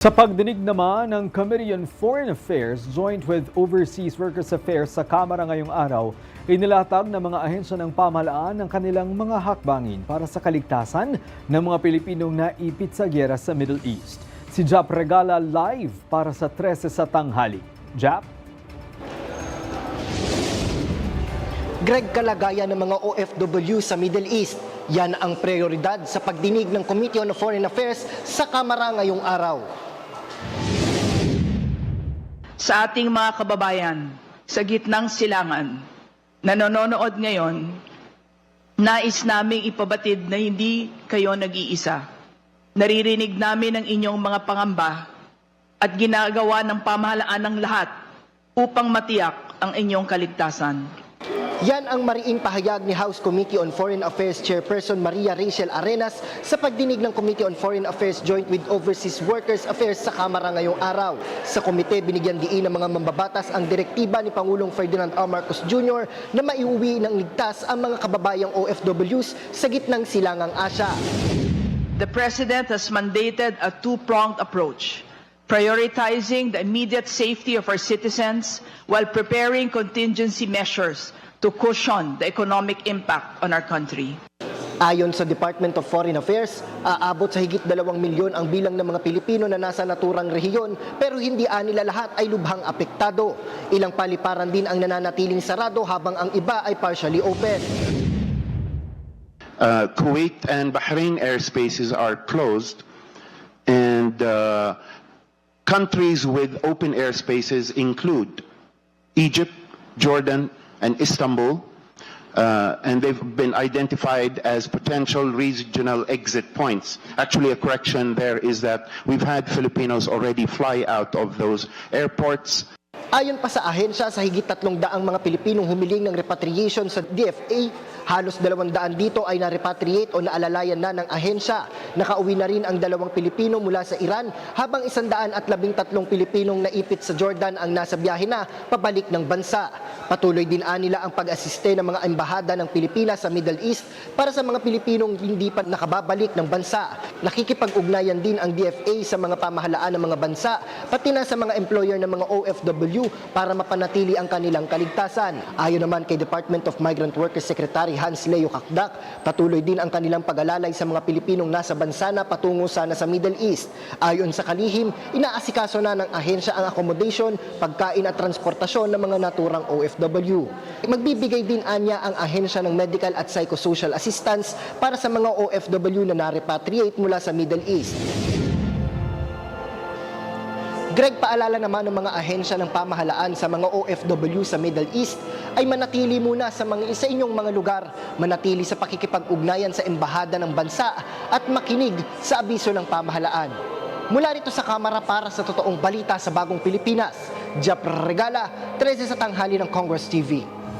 Sa pagdinig naman ng Committee on Foreign Affairs joined with Overseas Workers Affairs sa Kamara ngayong araw, inilatag ng mga ahensya ng pamahalaan ang kanilang mga hakbangin para sa kaligtasan ng mga Pilipinong naipit sa gyera sa Middle East. Si Jap Regala live para sa 13 sa tanghali. Jap? Greg, kalagayan ng mga OFW sa Middle East. Yan ang prioridad sa pagdinig ng Committee on Foreign Affairs sa Kamara ngayong araw. Sa ating mga kababayan sa gitnang silangan na nanonood ngayon, nais naming ipabatid na hindi kayo nag-iisa. Naririnig namin ang inyong mga pangamba at ginagawa ng pamahalaan ng lahat upang matiyak ang inyong kaligtasan. Yan ang mariing pahayag ni House Committee on Foreign Affairs Chairperson Maria Rachel Arenas sa pagdinig ng Committee on Foreign Affairs joint with Overseas Workers Affairs sa Kamara ngayong araw. Sa komite, binigyan diin ng mga mambabatas ang direktiba ni Pangulong Ferdinand R. Marcos Jr. na maiuwi ng ligtas ang mga kababayang OFWs sa gitnang silangang Asya. The President has mandated a two-pronged approach, prioritizing the immediate safety of our citizens while preparing contingency measures to cushion the economic impact on our country. Ayon sa Department of Foreign Affairs, aabot sa higit 2 milyon ang bilang ng mga Pilipino na nasa naturang rehiyon pero hindi nila lahat ay lubhang apektado. Ilang paliparan din ang nananatiling sarado habang ang iba ay partially open. Kuwait and Bahrain airspaces are closed, and countries with open airspaces include Egypt, Jordan, and Istanbul, and they've been identified as potential regional exit points. Actually, a correction there is that we've had Filipinos already fly out of those airports. Ayon pa sa ahensya, sa higit 300 mga Pilipinong humiling ng repatriation sa DFA, halos 200 dito ay na-repatriate o naalalayan na ng ahensya. Nakauwi na rin ang 2 Pilipino mula sa Iran, habang 113 Pilipinong naipit sa Jordan ang nasa biyahe na pabalik ng bansa. Patuloy din nila ang pag-asiste ng mga embahada ng Pilipinas sa Middle East para sa mga Pilipinong hindi pa nakababalik ng bansa. Nakikipag-ugnayan din ang DFA sa mga pamahalaan ng mga bansa, pati na sa mga employer ng mga OFW para mapanatili ang kanilang kaligtasan. Ayon naman kay Department of Migrant Workers Secretary Hans Leo Kakdak, patuloy din ang kanilang pag-alalay sa mga Pilipinong nasa bansa na patungo sana sa Middle East. Ayon sa kalihim, inaasikaso na ng ahensya ang accommodation, pagkain at transportasyon ng mga naturang OFW. Magbibigay din anya ang ahensya ng medical at psychosocial assistance para sa mga OFW na na-repatriate mula sa Middle East. Greg, paalala naman ng mga ahensya ng pamahalaan sa mga OFW sa Middle East ay manatili muna sa inyong mga lugar, manatili sa pakikipag-ugnayan sa embahada ng bansa at makinig sa abiso ng pamahalaan. Mula rito sa Kamara para sa totoong balita sa Bagong Pilipinas, Jap Regala, 13 sa tanghali ng Congress TV.